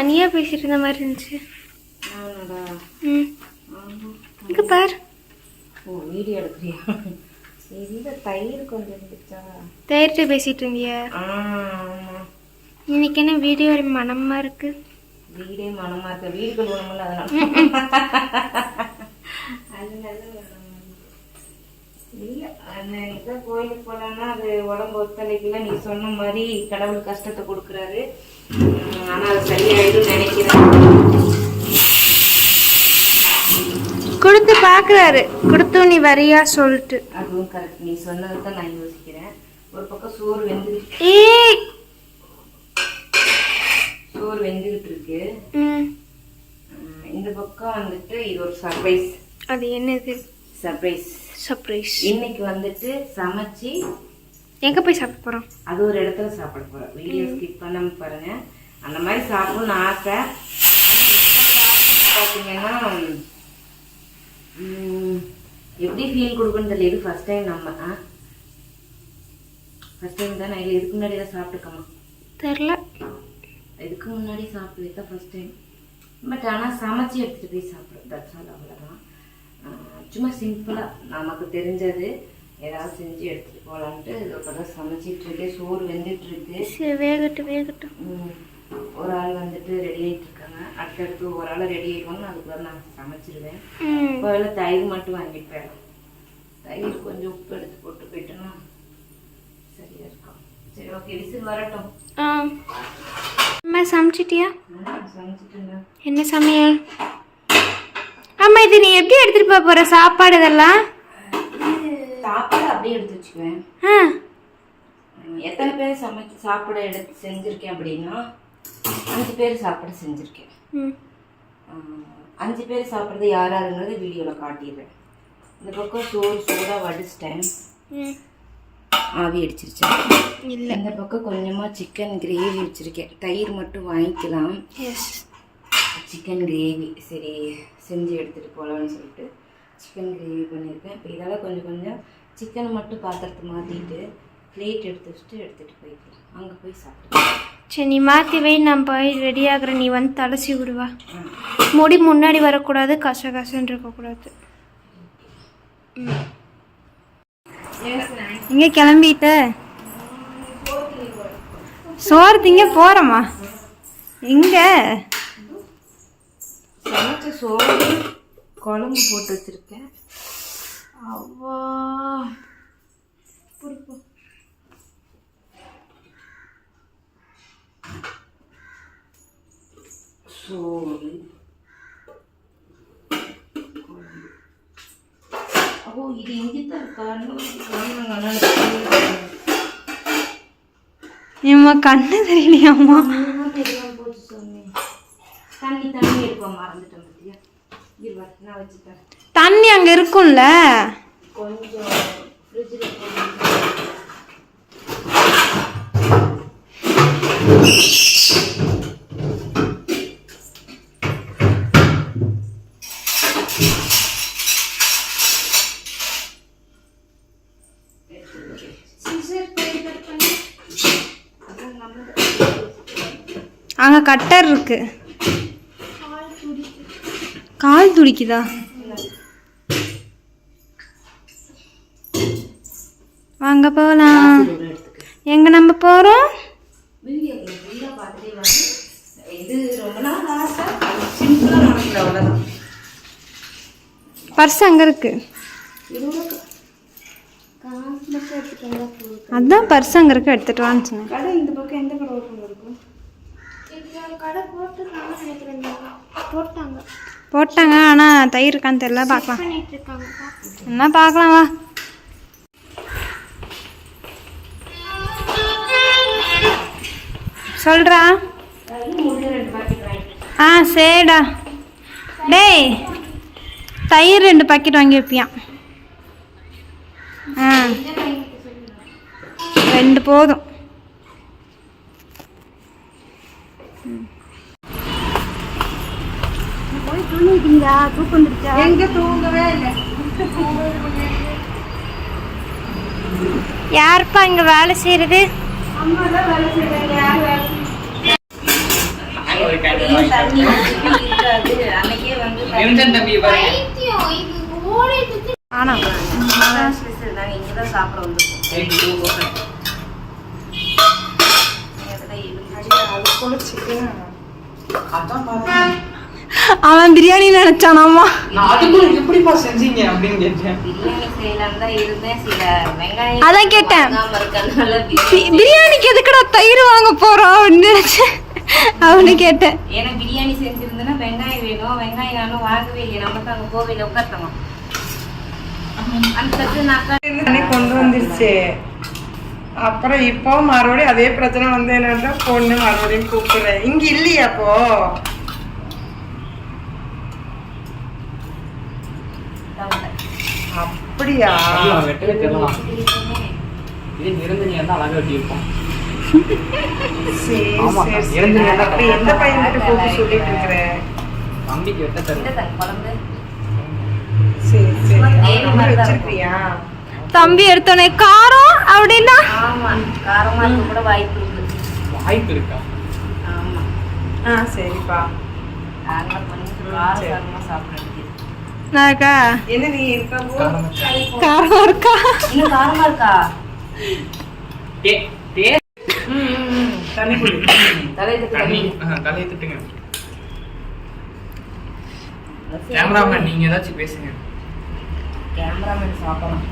தனியா பேசிட்டு இருந்த மாதிரி இருந்துச்சு. இங்க பாரு. ஓ வீடியோ எடுக்கிறியா? இந்த தயிர் கொஞ்சம் இருந்துச்சா? தயிர்கிட்ட பேசிட்டு இருந்தியா? இன்னைக்கு என்ன வீடியோ மனமா இருக்கு? வீடே மனமா இருக்கு. வீடு கழுவணும்ல அதனால. இல்ல கோயிலுக்கு போலான்னா அது உடம்பு ஒத்துழைக்கல. நீ சொன்ன மாதிரி கடவுள் கஷ்டத்தை கொடுக்குறாரு. ஆனா அது சரியாயிடும் நினைக்கிறேன். கொடுத்து பாக்குறாரு. கொடுத்து நீ வரியா சொல்லிட்டு. அதுவும் கரெக்ட். நீ சொன்னதுதான் நான் யோசிக்கிறேன். ஒரு பக்கம் சோறு வெந்துகிட்டு இருக்கு. இந்த பக்கம் வந்துட்டு இது ஒரு சர்ப்ரைஸ். அது என்னது? சர்ப்ரைஸ். இன்னைக்கு வந்துட்டு சமைச்சு எங்க போய் சாப்பிட போறோம்? அது ஒரு இடத்துல சாப்பிட போறோம். வீடியோ ஸ்கிப் பண்ணாம பாருங்க. அந்த மாதிரி சாப்பிடணும்னு ஆசை. பாத்தீங்கன்னா எப்படி ஃபீல் கொடுக்குன்னு தெரியல. இது ஃபர்ஸ்ட் டைம் நம்ம ஃபர்ஸ்ட் டைம் தான். நான் இதுக்கு முன்னாடி தான் சாப்பிட்டுக்கமா தெரியல. இதுக்கு முன்னாடி சாப்பிட்டது தான் ஃபர்ஸ்ட் டைம். பட் ஆனால் சமைச்சு எடுத்துகிட்டு போய் சாப்பிட்றது தட்ஸ் ஆல். அவ்வளோதான். சும்மா சிம்பிளாக நமக்கு தெரிஞ்சது ஏதாவது செஞ்சு எடுத்துகிட்டு போகலான்ட்டு இப்போ தான் சமைச்சிட்ருக்கு. சோறு வெந்துட்டுருக்கு. வேகட்டும். ஒரு ஆள் வந்துட்டு ரெடி ஆகிட்டு இருக்காங்க. அடுத்தடுத்து ஒரு ஆள் ரெடி ஆகிடுவாங்க. அதுக்குள்ள நான் சமைச்சிருவேன். இப்போ தயிர் மட்டும் வாங்கிட்டு போயிடலாம். தயிர் கொஞ்சம் உப்பு எடுத்து போட்டு போயிட்டோன்னா சரியா இருக்கும். சரி ஓகே, விசில் வரட்டும். அம்மா சமைச்சிட்டியா? சமைச்சிட்டுங்க. என்ன சமையல்? அம்மா இது நீ எப்படி எடுத்துட்டு போற சாப்பாடு? இதெல்லாம் சாப்பாடு அப்படியே எடுத்து வச்சுக்குவேன். எத்தனை பேர் சமைச்சு சாப்பிட எடுத்து செஞ்சிருக்கேன் அப்படின்னா 5 பேர் சாப்பிட செஞ்சிருக்கேன். 5 பேர் சாப்பிட்றது யார் யாருங்கிறது வீடியோவில் காட்டிடுறேன். இந்த பக்கம் சோறு சூடாக வடிச்சிட்டேன். ஆவி அடிச்சிருச்சு. இல்லை, இந்த பக்கம் கொஞ்சமாக சிக்கன் கிரேவி வச்சுருக்கேன். தயிர் மட்டும் வாங்கிக்கலாம். சிக்கன் கிரேவி சரி செஞ்சு எடுத்துகிட்டு போகலான்னு சொல்லிட்டு சிக்கன் கிரேவி பண்ணியிருக்கேன். இப்போ இதெல்லாம் கொஞ்சம் சிக்கனை மட்டும் பாத்திரத்தை மாற்றிட்டு பிளேட் எடுத்து வச்சுட்டு எடுத்துகிட்டு போய்க்கலாம். அங்கே போய் சாப்பிடுவேன். சரி நீ மாற்றி வை, நான் போய் ரெடி ஆகுறேன். நீ வந்து தலசி விடுவா. முடி முன்னாடி வரக்கூடாது, கசன்னு இருக்கக்கூடாது. இங்கே கிளம்பிட்ட சோறு திங்க போகிறோமா? எங்கே? சமைச்ச சோறு குழம்பு போட்டு வச்சுருக்கேன். அவ்வா சோறு அப்போ இது எங்கேதான் இருக்கான்னு கண்ணு தெரியலையாம்மா? போச்சு சொன்னேன். தண்ணி எடுப்போம் மறந்துட்டேன். பத்தியா இருவா நான் வச்சுட்டேன். தண்ணி அங்கே இருக்கும்ல, கொஞ்சம் ஃப்ரிட்ஜில் அங்கே கட்டர் இருக்கு. கால் துடிக்குதா? வாங்க போகலாம். எங்க நம்ம போறோம்? பர்ஸ் அங்க இருக்கு. அதான் பர்ஸ் அங்க இருக்கு, எடுத்துட்டு வான்னு சொன்னேன். கடை இந்த பக்கம் எந்த கடை ஓப்பன் இருக்கும்? போட்டாங்க, ஆனா தயிர் இருக்கான்னு தெரியல. பார்க்கலாம், என்ன பார்க்கலாம் வா. சொல்றா. சரிடா. டேய் தயிர் 2 பாக்கெட் வாங்கி வைப்பியான். 2 போதும். போய் தூங்கிட்டீங்களா? தூக்கம் வந்துருச்சா? எங்க தூங்கவே இல்லை. யாருப்பா இங்க வேலை செய்யறது? அம்மா தான் வேலை செய்யறாங்க. யார் வேலை ஒரு கேன் தண்ணி இருக்காது அன்னைக்கே வந்து நிரஞ்சன் தம்பி பாருங்க. ஆனா ஸ்பெஷல் நாங்கள் இங்கே தான் சாப்பிட வந்திருக்கோம். Thank you. அதான் பாருங்க. அவன் பிரியாணி நினைச்சானாமா. நான் அதுக்குள்ள எப்படிப்பா செஞ்சீங்க அப்படின்னு கேட்டேன். பிரியாணி செய்யலாம் தான் இருந்தேன். சில வெங்காயம் அதான் கேட்டேன். வாங்காம இருக்கறனால பிரியாணிக்கு எதுக்குடா தயிர் வாங்க போறோம் அப்படின்னு நினைச்சேன். அவனு கேட்டேன். ஏன்னா பிரியாணி செஞ்சிருந்தேன்னா வெங்காயம் வேணும். வெங்காயம் நானும் வாங்கவே இல்லை. நம்ம தான் அங்கே கோவில உட்கார்த்தோம். அந்த தட்டு நான் கொண்டு வந்துருச்சு. அப்புறம் இப்போ மறுபடியும் அதே பிரச்சனை வந்து என்னன்னா பொண்ணு மறுபடியும் கூப்பிடுறேன். இங்க இல்லையா அப்போ? அப்படியா? வெட்டவே தெரியலாம். இது நிரஞ்சனியா தான் அழகா வெட்டி இருப்போம். சரி ஆமா, சரி சரி. நிரஞ்சனியா தான் அப்ப எந்த பையன்கிட்ட கூப்பிட்டு சொல்லிட்டு இருக்கிற? தம்பிக்கு வெட்ட தரும். குழம்பு சரி சரி. வச்சிருக்கியா? தம்பி எடுத்தோடனே காரம் அப்படின்னா ஆமா காரமா இருக்க கூட வாய்ப்பு இருக்கு. வாய்ப்பு இருக்கா? ஆமா சரிப்பா. நாங்களாம் கொஞ்சம் காரமா சாப்பிடுறது. நாக்கா என்ன நீ இருக்கா போ? காரமா இருக்கா? இன்னும் காரமா இருக்கா? டே டே தண்ணி குடி. தலையில தண்ணி தலையை திட்டுங்க. கேமராமேன் நீங்க ஏதாச்சும் பேசுங்க. கேமராமேன் சாப்பிடலாம்.